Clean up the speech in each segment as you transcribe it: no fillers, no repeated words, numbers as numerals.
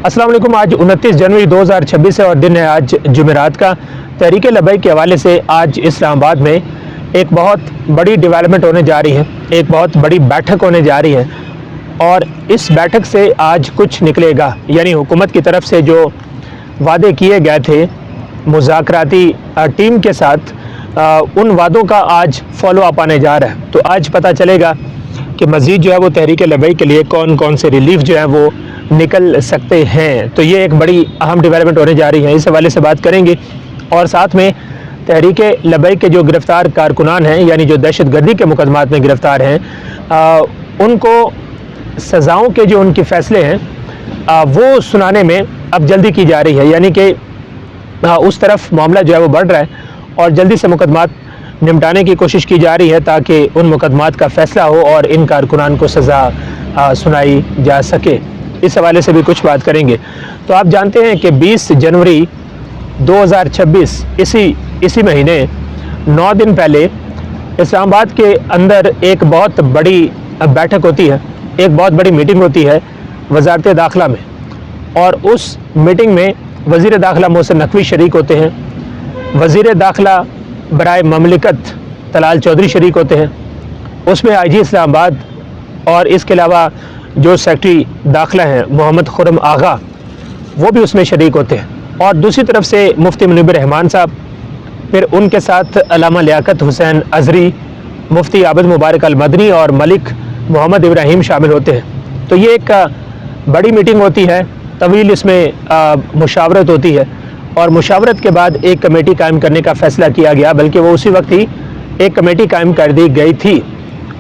अस्सलाम वालेकुम। आज 29 जनवरी 2026 है और दिन है आज जुमेरात का। तहरीक लब्बैक के हवाले से आज इस्लामाबाद में एक बहुत बड़ी डेवलपमेंट होने जा रही है, एक बहुत बड़ी बैठक होने जा रही है और इस बैठक से आज कुछ निकलेगा। यानी हुकूमत की तरफ से जो वादे किए गए थे मुज़ाकराती टीम के साथ, उन वादों का आज फॉलो अप आने जा रहा है। तो आज पता चलेगा कि मज़ीद जो है वो तहरीक लब्बैक के लिए कौन कौन से रिलीफ जो है वो निकल सकते हैं। तो ये एक बड़ी अहम डेवलपमेंट होने जा रही है, इस हवाले से बात करेंगे। और साथ में तहरीक लब्बैक के जो गिरफ़्तार कारकुनान हैं, यानी जो दहशतगर्दी के मुकदमात में गिरफ़्तार हैं, उनको सज़ाओं के जो उनके फ़ैसले हैं वो सुनाने में अब जल्दी की जा रही है। यानी कि उस तरफ मामला जो है वो बढ़ रहा है और जल्दी से मुकदमात निपटाने की कोशिश की जा रही है ताकि उन मुकदमात का फ़ैसला हो और इन कारकुनान को सज़ा सुनाई जा सके। इस हवाले से भी कुछ बात करेंगे। तो आप जानते हैं कि 20 जनवरी 2026 इसी महीने 9 दिन पहले इस्लामाबाद के अंदर एक बहुत बड़ी बैठक होती है, एक बहुत बड़ी मीटिंग होती है वज़ारत दाखिला में। और उस मीटिंग में वज़ीर दाखिला मोहसिन नकवी शरीक होते हैं, वज़ीर दाखिला बराए ममलिकत तलाल चौधरी शरीक होते हैं, उसमें IG इस्लामाबाद और इसके अलावा जो सेक्रेटरी दाखिला हैं मोहम्मद खुर्रम आगा, वो भी उसमें शरीक होते हैं। और दूसरी तरफ से मुफ्ती मुनीब रहमान साहब, फिर उनके साथ अल्लामा लियाकत हुसैन अज़री, मुफ्ती आबिद मुबारक अल मदनी और मलिक मोहम्मद इब्राहिम शामिल होते हैं। तो ये एक बड़ी मीटिंग होती है, तवील इसमें मुशावरत होती है और मुशावरत के बाद एक कमेटी कायम करने का फ़ैसला किया गया, बल्कि वो उसी वक्त ही एक कमेटी कायम कर दी गई थी।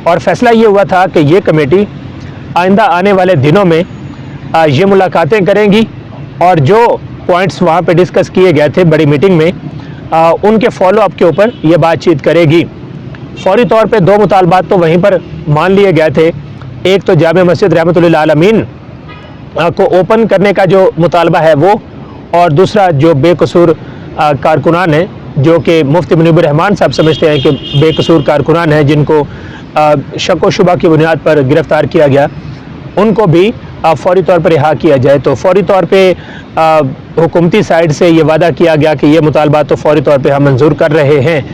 और फ़ैसला ये हुआ था कि ये कमेटी आइंदा आने वाले दिनों में ये मुलाकातें करेंगी और जो पॉइंट्स वहाँ पे डिस्कस किए गए थे बड़ी मीटिंग में, उनके फॉलो अप के ऊपर ये बातचीत करेगी। फौरी तौर पे 2 मुतालबात तो वहीं पर मान लिए गए थे। एक तो जामे मस्जिद रहमतुल्लिल आलमीन को ओपन करने का जो मुतालबा है वो, और दूसरा जो बेकसूर कारकुनान हैं जो कि मुफ्ती मुनीब रहमान साहब समझते हैं कि बेकसूर कारकुनान हैं जिनको शक व शुबा की बुनियाद पर गिरफ़्तार किया गया, उनको भी फ़ौरी तौर पर रिहा किया जाए। तो फ़ौरी तौर पे हुकूमती साइड से ये वादा किया गया कि ये मुतालबा तो फ़ौरी तौर पे हम मंजूर कर रहे हैं,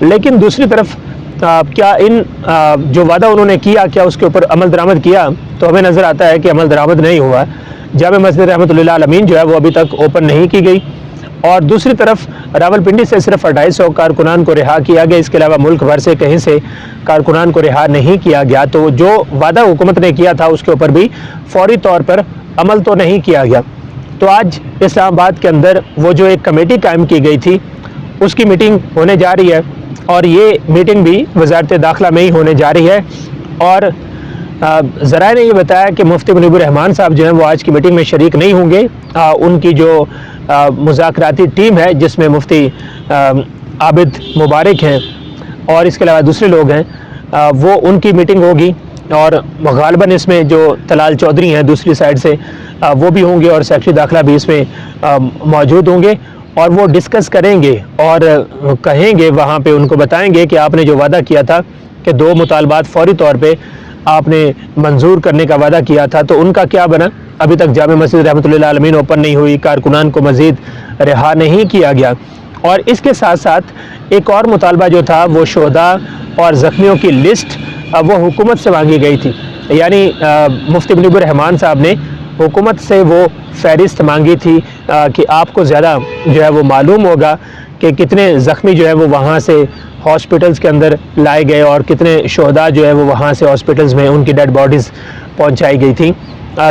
लेकिन दूसरी तरफ क्या इन जो वादा उन्होंने किया क्या उसके ऊपर अमल दरामद किया? तो हमें नज़र आता है कि अमल दरामद नहीं हुआ। जामे मस्जिद रहमतुल्लिल आलमीन जो है वो अभी तक ओपन नहीं की गई और दूसरी तरफ रावलपिंडी से सिर्फ 250 कारकुनान को रिहा किया गया। इसके अलावा मुल्क भर से कहीं से कारकुनान को रिहा नहीं किया गया। तो जो वादा हुकूमत ने किया था उसके ऊपर भी फौरी तौर पर अमल तो नहीं किया गया। तो आज इस्लामाबाद के अंदर वो जो एक कमेटी कायम की गई थी उसकी मीटिंग होने जा रही है और ये मीटिंग भी वज़ारत दाखिला में ही होने जा रही है। और ज़राए ने ये बताया कि मुफ्ती मुनीब रहमान साहब जो हैं वो आज की मीटिंग में शरीक नहीं होंगे। उनकी जो मुज़ाकराती टीम है जिसमें मुफ्ती आबिद मुबारक हैं और इसके अलावा दूसरे लोग हैं, वो उनकी मीटिंग होगी और गालिबन इसमें जो तलाल चौधरी हैं दूसरी साइड से वो भी होंगे और सेक्रेटरी दाखिला भी इसमें मौजूद होंगे और वो डिस्कस करेंगे और कहेंगे, वहाँ पे उनको बताएंगे कि आपने जो वादा किया था कि 2 मुतालबात फ़ौरी तौर पे आपने मंजूर करने का वादा किया था, तो उनका क्या बना। अभी तक जामे मस्जिद रहमतुल्लिल आलमीन ओपन नहीं हुई, कारकुनान को मज़ीद रिहा नहीं किया गया और इसके साथ साथ एक और मुतालबा जो था वो शोहदा और ज़ख्मियों की लिस्ट वो हुकूमत से मांगी गई थी। यानी मुफ्ती मुनीब रहमान साहब ने हुकूमत से वो फ़हरिस्त मांगी थी कि आपको ज़्यादा जो है वो मालूम होगा कि कितने ज़ख्मी जो है वो वहाँ से हॉस्पिटल्स के अंदर लाए गए और कितने शोहदा जो है वो वहाँ से हॉस्पिटल्स में उनकी डेड बॉडीज़ पहुँचाई गई थी।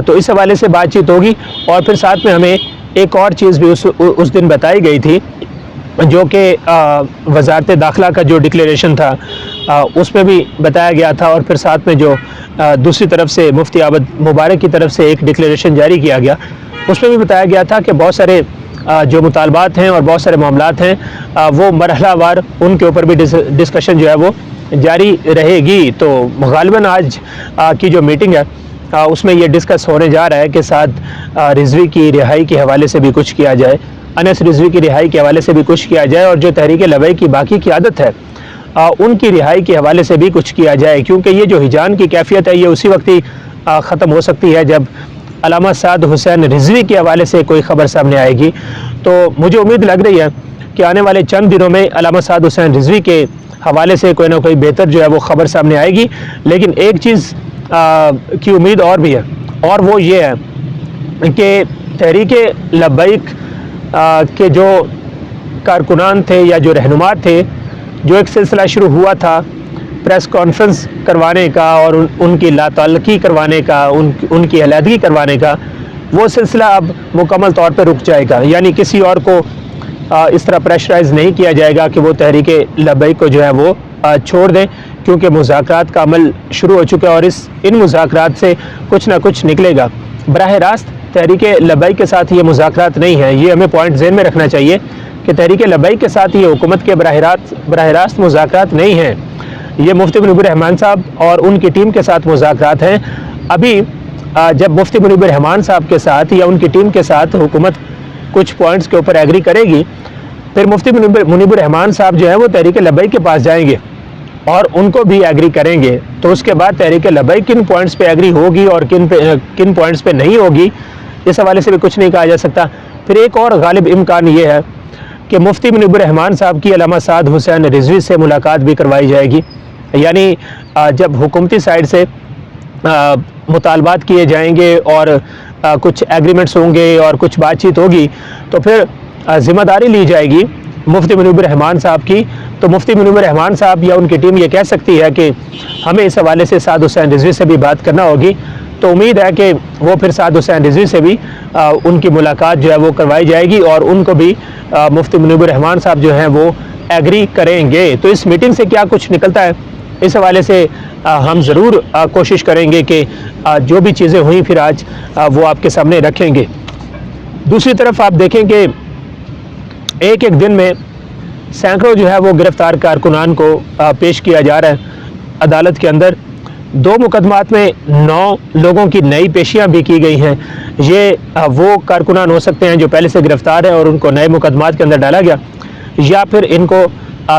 तो इस हवाले से बातचीत होगी और फिर साथ में हमें एक और चीज़ भी उस दिन बताई गई थी जो कि वज़ारत दाखिला का जो डिक्लेरेशन था उसमें भी बताया गया था और फिर साथ में जो दूसरी तरफ से मुफ्ती आबिद मुबारक की तरफ से एक डिक्लेरेशन जारी किया गया उसमें भी बताया गया था कि बहुत सारे जो मुतालबात हैं और बहुत सारे मामलात हैं वो मरहलावार उनके ऊपर भी डिस्कशन जो है वो जारी रहेगी। तो गालिबन आज की जो मीटिंग है उसमें ये डिस्कस होने जा रहा है कि साथ रिजवी की रिहाई के हवाले से भी कुछ किया जाए, अनस रिजवी की रिहाई के हवाले से भी कुछ किया जाए और जो तहरीक लब्बैक की बाकी की आदत है उनकी रिहाई के हवाले से भी कुछ किया जाए, क्योंकि ये जो हिजान की कैफियत है ये उसी वक्त ही ख़त्म हो सकती है जब अल्लामा साद हुसैन रिजवी के हवाले से कोई ख़बर सामने आएगी। तो मुझे उम्मीद लग रही है कि आने वाले चंद दिनों में अल्लामा साद हुसैन रिजवी के हवाले से कोई ना कोई बेहतर जो है वो ख़बर सामने आएगी। लेकिन एक चीज़ की उम्मीद और भी है, और वो ये है कि तहरीक लब्बैक के जो कारकुनान थे या जो रहनुमा थे, जो एक सिलसिला शुरू हुआ था प्रेस कॉन्फ्रेंस करवाने का और उनकी लाताल्लुकी करवाने का, उनकी अलहदगी करवाने का, वो सिलसिला अब मुकम्मल तौर पर रुक जाएगा। यानी किसी और को इस तरह प्रेशराइज़ नहीं किया जाएगा कि वो तहरीक लब्बैक को जो है वो छोड़ दें, क्योंकि मुज़ाकरात का अमल शुरू हो चुका है और इन मुज़ाकरात से कुछ ना कुछ निकलेगा। बराह रास्त तहरीक लब्बैक के साथ ये मुज़ाकरात नहीं है, ये हमें पॉइंट ज़हन में रखना चाहिए कि तहरीक लब्बैक के साथ ये हुकूमत के बराह रास्त मुज़ाकरात नहीं हैं। ये मुफ्ती मुनीब रहमान साहब और उनकी टीम के साथ मुज़ाकरात हैं। अभी जब मुफ्ती मुनीब रहमान साहब के साथ या उनकी टीम के साथ हुकूमत कुछ पॉइंट्स के ऊपर एग्री करेगी, फिर मुफ्ती मुनीब रहमान साहब जो है वो तहरीक लब्बैक के पास जाएंगे और उनको भी एग्री करेंगे। तो उसके बाद तहरीक लब्बैक किन पॉइंट्स पे एग्री होगी और किन पॉइंट्स पे नहीं होगी, इस हवाले से भी कुछ नहीं कहा जा सकता। फिर एक और गालिब इम्कान ये है कि मुफ्ती मुनीब रहमान साहब की अल्लामा साद हुसैन रिजवी से मुलाकात भी करवाई जाएगी। यानी जब हुकूमती साइड से मुतालबात किए जाएंगे और कुछ एग्रीमेंट्स होंगे और कुछ बातचीत होगी, तो फिर ज़िम्मेदारी ली जाएगी मुफ्ती मुनीब रहमान साहब की। तो मुफ्ती मुनीब रहमान साहब या उनकी टीम ये कह सकती है कि हमें इस हवाले से साद हुसैन रिजवी से भी बात करना होगी। तो उम्मीद है कि वो फिर साद हुसैन रिजवी से भी उनकी मुलाकात जो है वो करवाई जाएगी और उनको भी मुफ्ती मुनीब रहमान साहब जो हैं वो एग्री करेंगे। तो इस मीटिंग से क्या कुछ निकलता है, इस हवाले से हम ज़रूर कोशिश करेंगे कि जो भी चीज़ें हुई फिर आज वो आपके सामने रखेंगे। दूसरी तरफ आप देखें कि एक एक दिन में सैकड़ों जो है वो गिरफ्तार कारकुनान को पेश किया जा रहा है अदालत के अंदर। 2 मुकदमात में 9 लोगों की नई पेशियां भी की गई हैं। ये वो कारकुनान हो सकते हैं जो पहले से गिरफ्तार हैं और उनको नए मुकदमात के अंदर डाला गया, या फिर इनको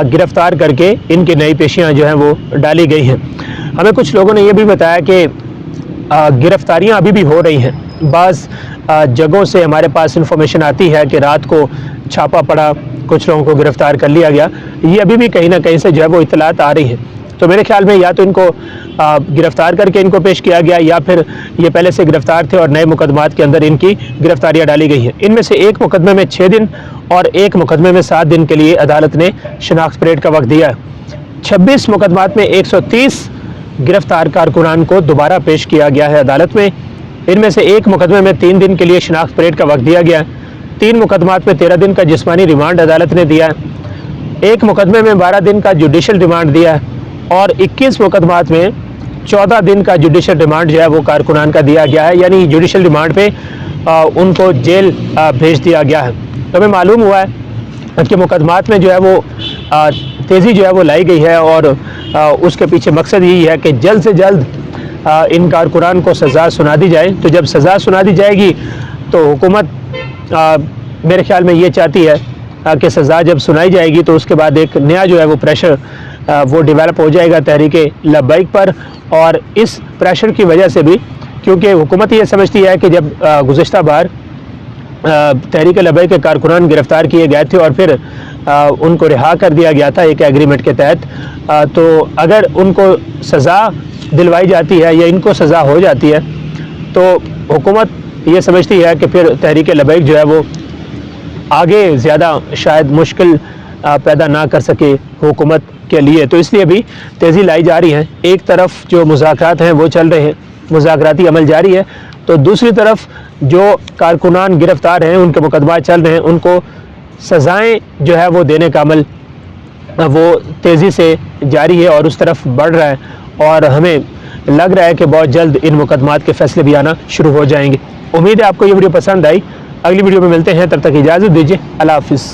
गिरफ्तार करके इनकी नई पेशियां जो हैं वो डाली गई हैं। हमें कुछ लोगों ने ये भी बताया कि गिरफ्तारियां अभी भी हो रही हैं। बाज़ जगहों से हमारे पास इंफॉर्मेशन आती है कि रात को छापा पड़ा, कुछ लोगों को गिरफ्तार कर लिया गया। ये अभी भी कहीं ना कहीं से जो है वो इतलात आ रही है। तो मेरे ख्याल में या तो इनको गिरफ्तार करके इनको पेश किया गया, या फिर ये पहले से गिरफ्तार थे और नए मुकदमात के अंदर इनकी गिरफ्तारियां डाली गई हैं। इनमें से एक मुकदमे में 6 दिन और एक मुकदमे में 7 दिन के लिए अदालत ने शनाख्त परेड का वक्त दिया है। 26 मुकदमात में 130 गिरफ्तार कारकुनान को दोबारा पेश किया गया है अदालत में। इनमें से एक मुकदमे में 3 दिन के लिए शनाख्त परेड का वक्त दिया गया है। 3 मुकदमात में 13 दिन का जिस्मानी रिमांड अदालत ने दिया है। एक मुकदमे में 12 दिन का जुडिशल रिमांड दिया है और 21 मुकदमात में 14 दिन का जुडिशल रिमांड जो है वो कारकुनान का दिया गया है। यानी जुडिशल रिमांड पे उनको जेल भेज दिया गया है। तो हमें मालूम हुआ है कि मुकदमात में जो है वो तेज़ी जो है वो लाई गई है और उसके पीछे मकसद यही है कि जल्द से जल्द इन कारकुनान को सज़ा सुना दी जाए। तो जब सज़ा सुना दी जाएगी तो हुकूमत मेरे ख्याल में ये चाहती है कि सज़ा जब सुनाई जाएगी तो उसके बाद एक नया जो है वो प्रेशर वो डेवलप हो जाएगा तहरीक लब्बैक पर। और इस प्रेशर की वजह से भी, क्योंकि हुकूमत ये समझती है कि जब गुज़श्ता बार तहरीक लब्बैक के कारकुनान गिरफ़्तार किए गए थे और फिर उनको रिहा कर दिया गया था एक एग्रीमेंट के तहत, तो अगर उनको सज़ा दिलवाई जाती है या इनको सज़ा हो जाती है तो हुकूमत ये समझती है कि फिर तहरीक लब्बैक जो है वो आगे ज़्यादा शायद मुश्किल पैदा ना कर सके हुकूमत के लिए। तो इसलिए भी तेज़ी लाई जा रही है। एक तरफ जो मुज़ाकरात हैं वो चल रहे हैं, मुज़ाकराती अमल जारी है, तो दूसरी तरफ जो कारकुनान गिरफ़्तार हैं उनके मुकदमात चल रहे हैं, उनको सज़ाएँ जो है वो देने का अमल वो तेज़ी से जारी है और उस तरफ बढ़ रहा है। और हमें लग रहा है कि बहुत जल्द इन मुकदमात के फ़ैसले भी आना शुरू हो जाएंगे। उम्मीद है आपको ये वीडियो पसंद आई। अगली वीडियो में मिलते हैं, तब तक इजाज़त दीजिए। अल्लाह हाफ़िज़।